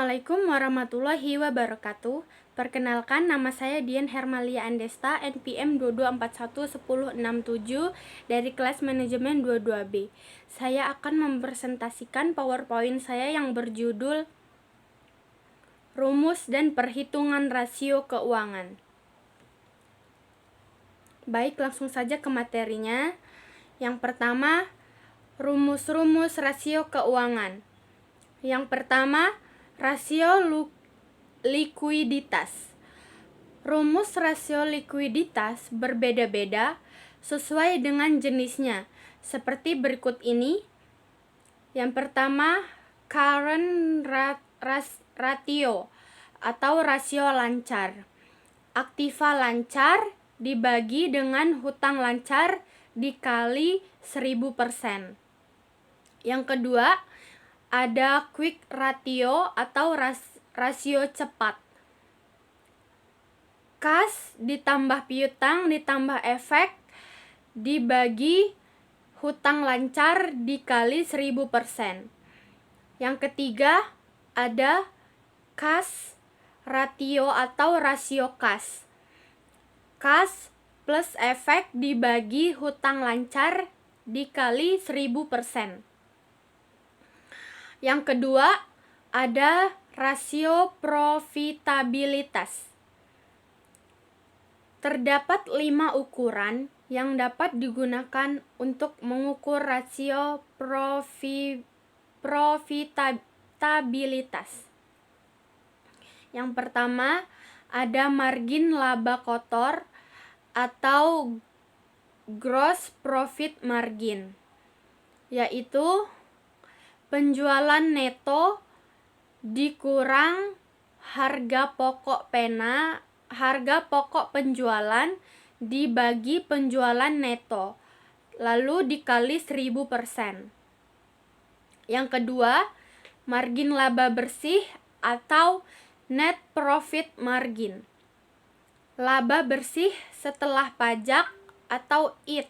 Assalamualaikum warahmatullahi wabarakatuh. Perkenalkan, nama saya Dian Hermalia Andesta, NPM 22411067 dari kelas manajemen 22B. Saya akan mempresentasikan PowerPoint saya yang berjudul Rumus dan Perhitungan Rasio Keuangan. Baik, langsung saja ke materinya. Yang pertama, rumus-rumus rasio keuangan. Yang pertama, rasio likuiditas. Rumus rasio likuiditas berbeda-beda sesuai dengan jenisnya, seperti berikut ini. Yang pertama, current ratio atau rasio lancar. Aktiva lancar dibagi dengan hutang lancar dikali 1000%. Yang kedua, ada quick ratio atau rasio cepat. Kas ditambah piutang ditambah efek dibagi hutang lancar dikali 1000%. Yang ketiga, ada kas ratio atau rasio kas. Kas plus efek dibagi hutang lancar dikali 1000%. Yang kedua, ada rasio profitabilitas. Terdapat 5 ukuran yang dapat digunakan untuk mengukur rasio profitabilitas. Yang pertama, ada margin laba kotor atau gross profit margin, yaitu penjualan neto dikurang harga pokok penjualan dibagi penjualan neto, lalu dikali 1000%. Yang kedua, margin laba bersih atau net profit margin. Laba bersih setelah pajak atau IT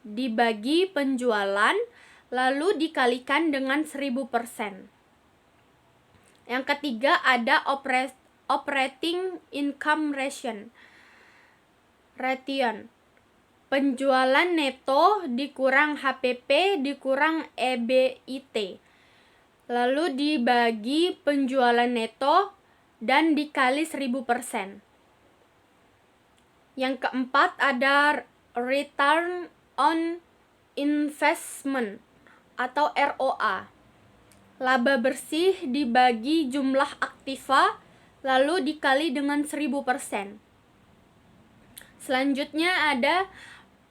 dibagi penjualan lalu dikalikan dengan 1000%. Yang ketiga, ada operating income ration. Penjualan neto dikurang HPP dikurang EBIT, lalu dibagi penjualan neto dan dikali 1000%. Yang keempat, ada return on investment atau ROA. Laba bersih dibagi jumlah aktiva lalu dikali dengan 1000%. Selanjutnya ada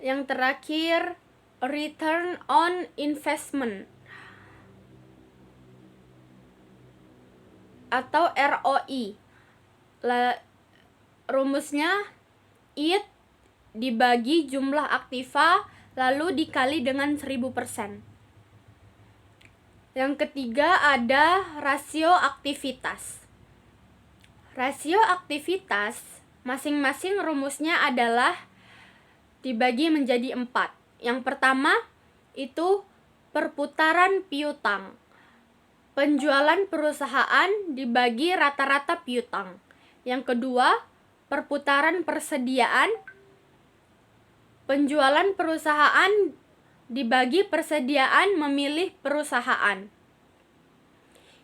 yang terakhir, return on investment atau ROI. Rumusnya IT dibagi jumlah aktiva lalu dikali dengan 1000%. Yang ketiga, ada rasio aktivitas. Rasio aktivitas masing-masing rumusnya adalah dibagi menjadi 4. Yang pertama itu perputaran piutang. Penjualan perusahaan dibagi rata-rata piutang. Yang kedua, perputaran persediaan. Penjualan perusahaan dibagi persediaan memilih perusahaan.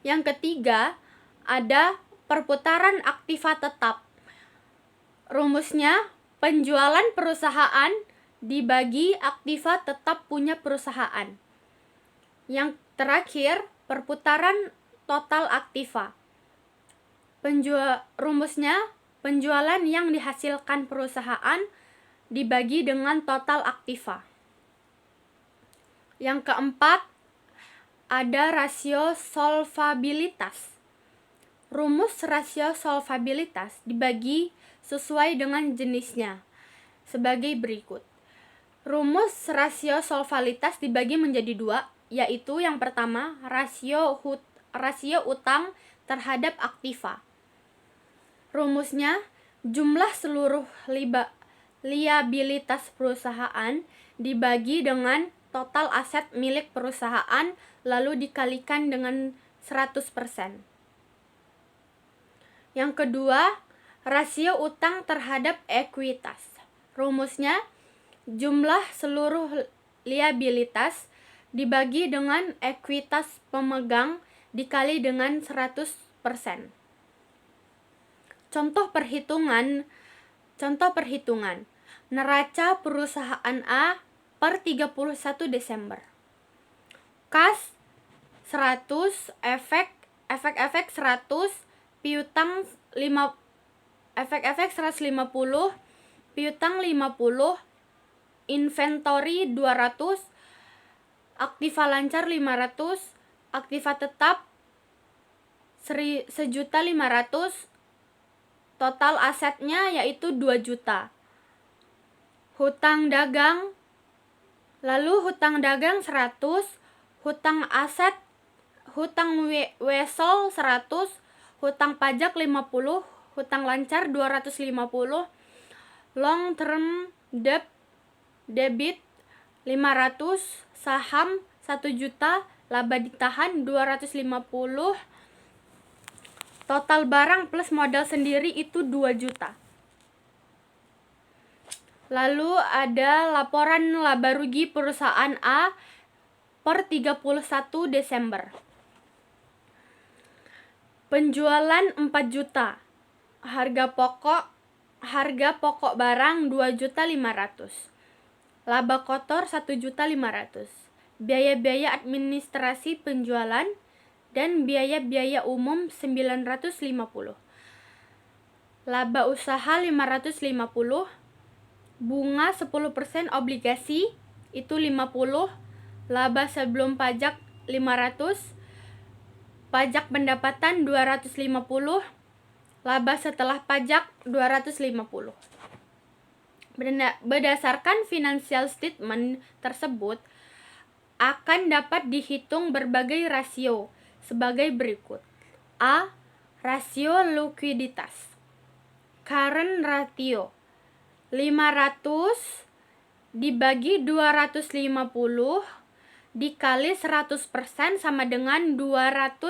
Yang ketiga, ada perputaran aktiva tetap. Rumusnya, penjualan perusahaan dibagi aktiva tetap punya perusahaan. Yang terakhir, perputaran total aktiva. Rumusnya, penjualan yang dihasilkan perusahaan dibagi dengan total aktiva. Yang keempat, ada rasio solvabilitas. Rumus rasio solvabilitas dibagi sesuai dengan jenisnya sebagai berikut. Rumus rasio solvabilitas dibagi menjadi 2, yaitu yang pertama, rasio utang terhadap aktiva. Rumusnya, jumlah seluruh liabilitas perusahaan dibagi dengan total aset milik perusahaan lalu dikalikan dengan 100%. Yang kedua, rasio utang terhadap ekuitas. Rumusnya, jumlah seluruh liabilitas dibagi dengan ekuitas pemegang dikali dengan 100%. Contoh perhitungan. Neraca perusahaan A per 31 Desember. Kas 100, efek 100, piutang 150, piutang 50, inventory 200, aktiva lancar 500, aktiva tetap 1.500.000, total asetnya yaitu 2 juta. Hutang dagang, lalu hutang dagang 100, hutang aset, hutang wesel 100, hutang pajak 50, hutang lancar 250, long term debit 500, saham 1 juta, laba ditahan 250, total barang plus modal sendiri itu 2 juta. Lalu ada laporan laba rugi perusahaan A per 31 Desember. Penjualan 4 juta. Harga pokok barang 2.500.000. Laba kotor 1.500.000. Biaya-biaya administrasi penjualan dan biaya-biaya umum 950. Laba usaha 550. Bunga 10% obligasi itu 50, laba sebelum pajak 500, pajak pendapatan 250, laba setelah pajak 250. Berdasarkan financial statement tersebut akan dapat dihitung berbagai rasio sebagai berikut. A. Rasio likuiditas. Current ratio 500 dibagi 250 dikali 100% sama dengan 200%.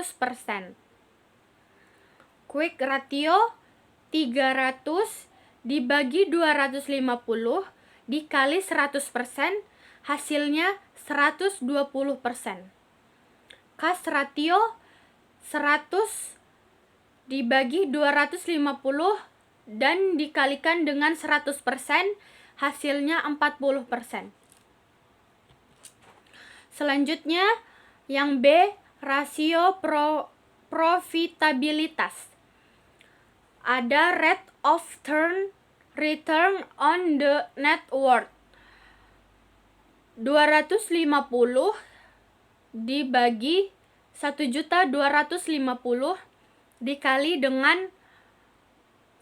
Quick ratio 300 dibagi 250 dikali 100% hasilnya 120%. Kas ratio 100 dibagi 250 dan dikalikan dengan 100% hasilnya 40%. Selanjutnya yang B, rasio profitabilitas. Ada rate of return on the net worth 250 dibagi 1.250 dikali dengan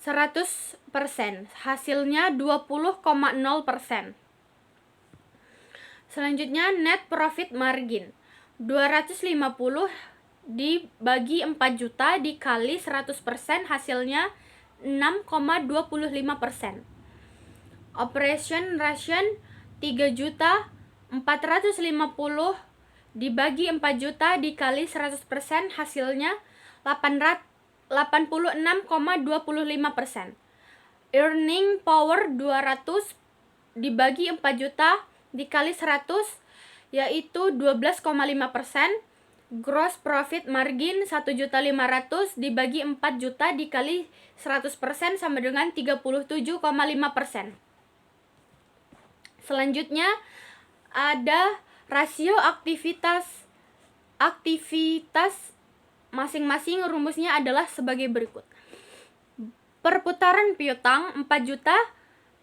100%, hasilnya 20,0%. Selanjutnya net profit margin 250 dibagi 4 juta dikali 100%, hasilnya 6,25%. Operation ration 3 juta 450 dibagi 4 juta dikali 100%, hasilnya 86,25%. Earning power 200 dibagi 4 juta dikali 100 yaitu 12,5%. Gross profit margin 1.500.000 dibagi 4 juta dikali 100% sama dengan 37,5%. Selanjutnya ada rasio aktivitas masing-masing, rumusnya adalah sebagai berikut. Perputaran piutang 4 juta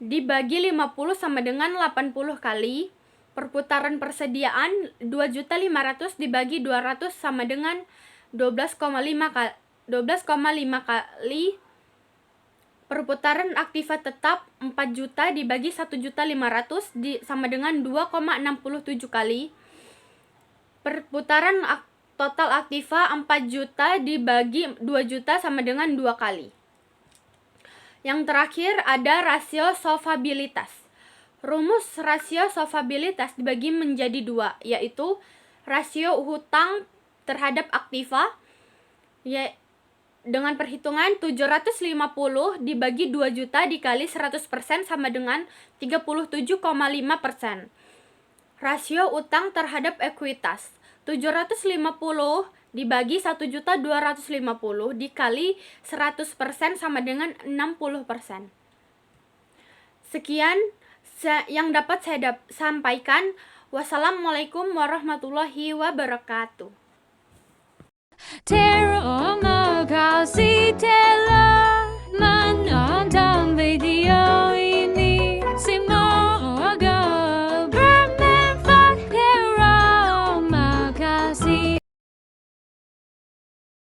dibagi 50 sama dengan 80 kali. Perputaran persediaan 2.500.000 dibagi 200 sama dengan 12,5 kali. Perputaran aktiva tetap 4 juta dibagi 1.500.000 sama dengan 2,67 kali. Perputaran total aktiva 4 juta dibagi 2 juta sama dengan 2 kali. Yang terakhir ada rasio solvabilitas. Rumus rasio solvabilitas dibagi menjadi 2, yaitu rasio hutang terhadap aktiva dengan perhitungan 750 dibagi 2 juta dikali 100% sama dengan 37,5%. Rasio utang terhadap ekuitas 750 dibagi 1.250 dikali 100% sama dengan 60%. Sekian yang dapat saya sampaikan. Wassalamualaikum warahmatullahi wabarakatuh. Terima kasih telah menonton video